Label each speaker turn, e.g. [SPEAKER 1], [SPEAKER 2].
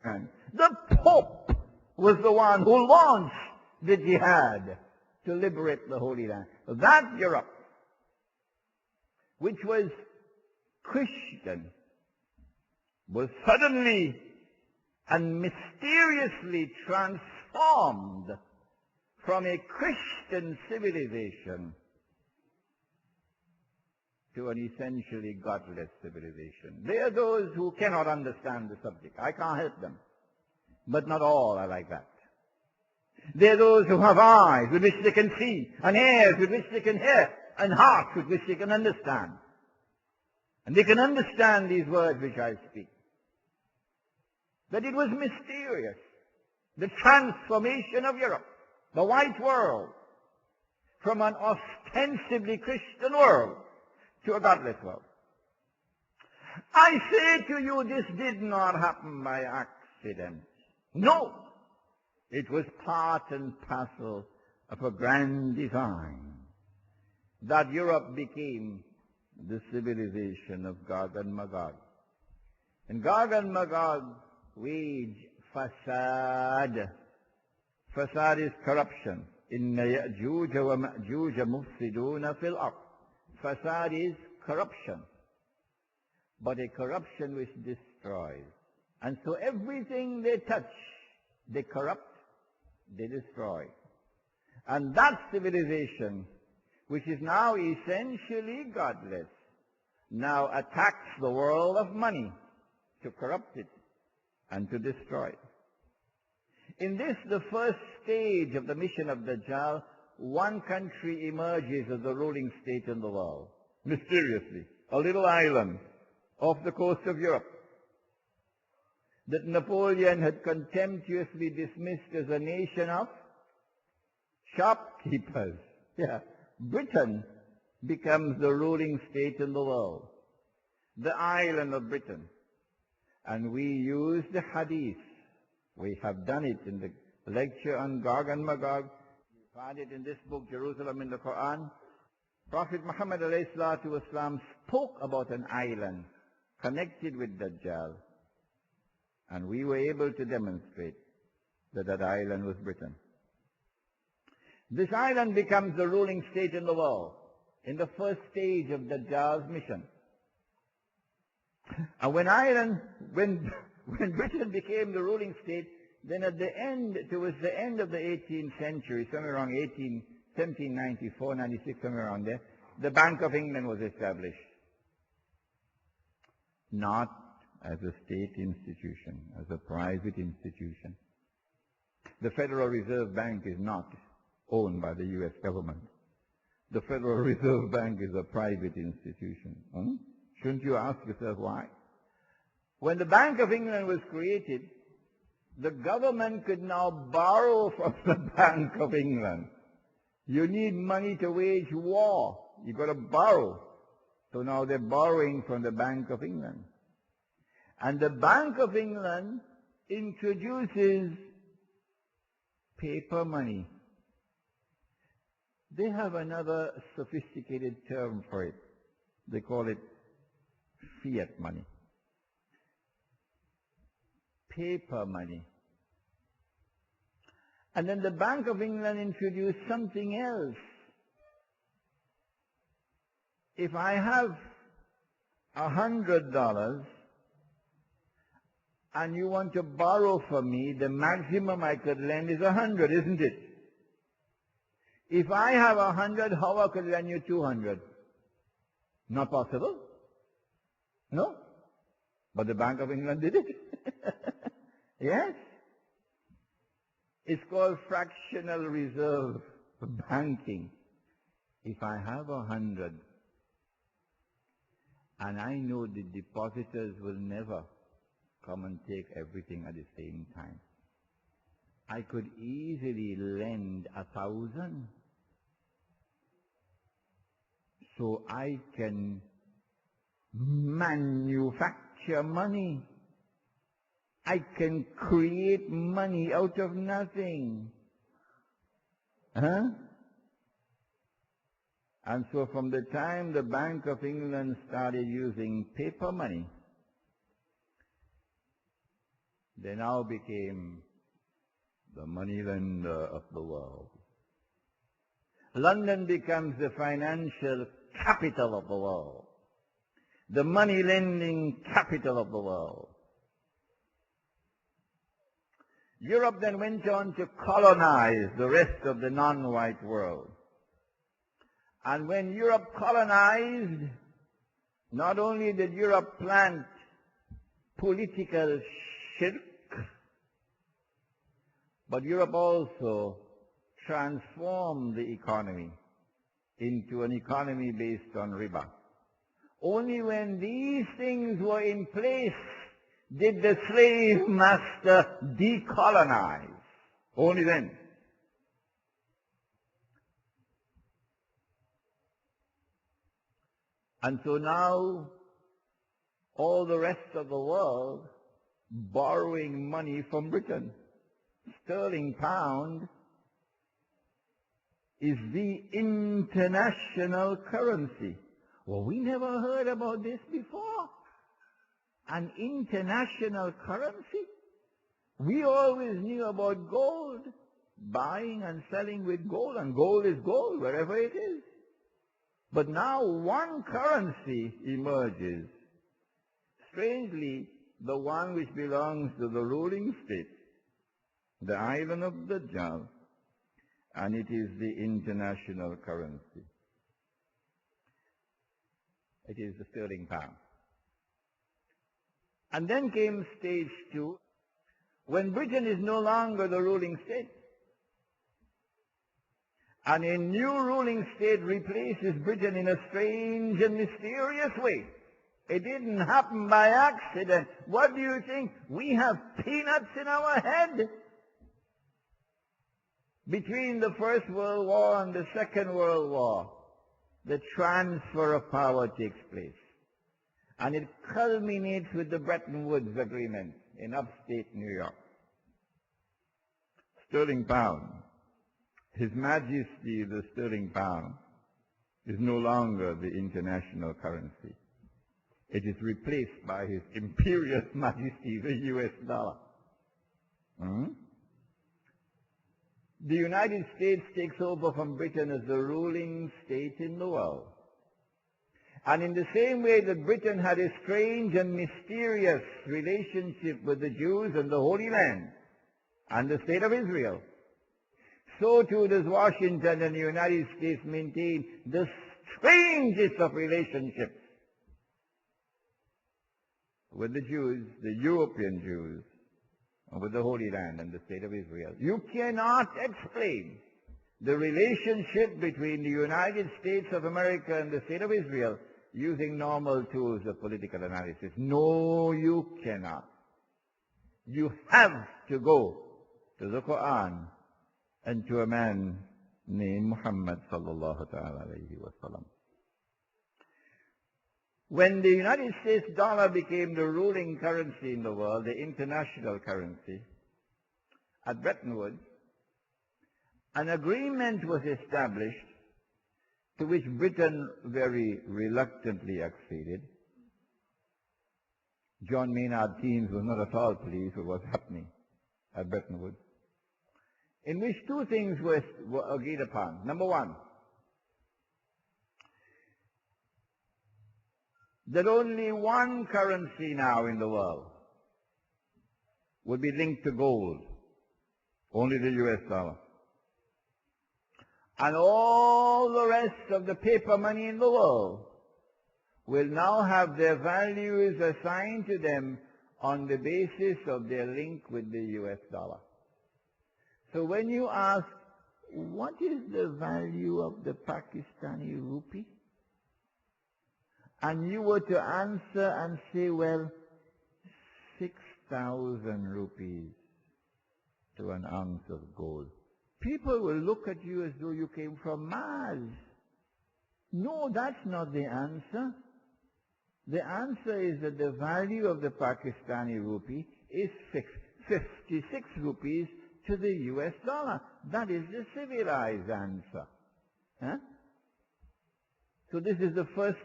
[SPEAKER 1] And the Pope was the one who launched the jihad to liberate the Holy Land. That Europe, which was Christian, was suddenly and mysteriously transformed from a Christian civilization to an essentially godless civilization. There are those who cannot understand the subject. I can't help them. But not all are like that. There are those who have eyes with which they can see, and ears with which they can hear, and hearts with which they can understand. And they can understand these words which I speak. That it was mysterious. The transformation of Europe, the white world, from an ostensibly Christian world to a godless world. I say to you, this did not happen by accident. No. It was part and parcel of a grand design that Europe became the civilization of Gog and Magog. And Gog and Magog wage fasad. Fasad is corruption. Inna Ya'juj wa Ma'juj mufsiduna fil ard. Fasad is corruption, but a corruption which destroys. And so everything they touch, they corrupt, they destroy. And that civilization, which is now essentially godless, now attacks the world of money to corrupt it and to destroy it. In this, the first stage of the mission of Dajjal, one country emerges as the ruling state in the world, mysteriously, a little island off the coast of Europe that Napoleon had contemptuously dismissed as a nation of shopkeepers. Yeah, Britain becomes the ruling state in the world, the island of Britain. And we use the hadith. We have done it in the lecture on Gog and Magog. You find it in this book, Jerusalem in the Quran. Prophet Muhammad ﷺ spoke about an island connected with Dajjal. And we were able to demonstrate that that island was Britain. This island becomes the ruling state in the world in the first stage of Dajjal's mission. And when Britain became the ruling state, then at the end, towards the end of the 18th century, somewhere around 1794, 96, somewhere around there, the Bank of England was established. Not as a state institution, as a private institution. The Federal Reserve Bank is not owned by the U.S. government. The Federal Reserve Bank is a private institution. Shouldn't you ask yourself why? When the Bank of England was created, the government could now borrow from the Bank of England. You need money to wage war. You've got to borrow. So now they're borrowing from the Bank of England. And the Bank of England introduces paper money. They have another sophisticated term for it. They call it fiat money. Paper money. And then the Bank of England introduced something else. If I have $100 and you want to borrow from me, the maximum I could lend is 100, isn't it? If I have 100, how I could lend you 200? Not possible? No? But the Bank of England did it. Yes. It's called fractional reserve banking. If I have 100 and I know the depositors will never come and take everything at the same time, I could easily lend 1,000. So I can manufacture money. I can create money out of nothing. And so from the time the Bank of England started using paper money, They now became the moneylender of the world. London becomes the financial capital of the world, the money-lending capital of the world. Europe then went on to colonize the rest of the non-white world. And when Europe colonized, not only did Europe plant political shirk, but Europe also transformed the economy into an economy based on riba. Only when these things were in place did the slave master decolonize. Only then. And so now, all the rest of the world borrowing money from Britain. Sterling pound is the international currency. Well, we never heard about this before. An international currency? We always knew about gold, buying and selling with gold, and gold is gold wherever it is. But now one currency emerges. Strangely, the one which belongs to the ruling state, the island of Dajjal, and it is the international currency. It is the sterling pound. And then came stage 2, when Britain is no longer the ruling state, and a new ruling state replaces Britain in a strange and mysterious way. It didn't happen by accident. What do you think? We have peanuts in our head. Between the First World War and the Second World War, the transfer of power takes place. And it culminates with the Bretton Woods Agreement in upstate New York. Sterling pound. His Majesty the sterling pound is no longer the international currency. It is replaced by His Imperial Majesty the US dollar. The United States takes over from Britain as the ruling state in the world. And in the same way that Britain had a strange and mysterious relationship with the Jews and the Holy Land and the State of Israel, so too does Washington and the United States maintain the strangest of relationships with the Jews, the European Jews, and with the Holy Land and the State of Israel. You cannot explain the relationship between the United States of America and the State of Israel using normal tools of political analysis. No, you cannot. You have to go to the Quran and to a man named Muhammad sallallahu ta'ala alayhi wa sallam. When the United States dollar became the ruling currency in the world, the international currency, at Bretton Woods, an agreement was established to which Britain very reluctantly acceded. John Maynard Keynes was not at all pleased with what was happening at Bretton Woods, in which two things were agreed upon. Number one, that only one currency now in the world would be linked to gold, only the US dollar. And all the rest of the paper money in the world will now have their values assigned to them on the basis of their link with the US dollar. So when you ask, what is the value of the Pakistani rupee? And you were to answer and say, well, 6,000 rupees to an ounce of gold. People will look at you as though you came from Mars. No, that's not the answer. The answer is that the value of the Pakistani rupee is 56 rupees to the US dollar. That is the civilized answer. Huh? So this is the first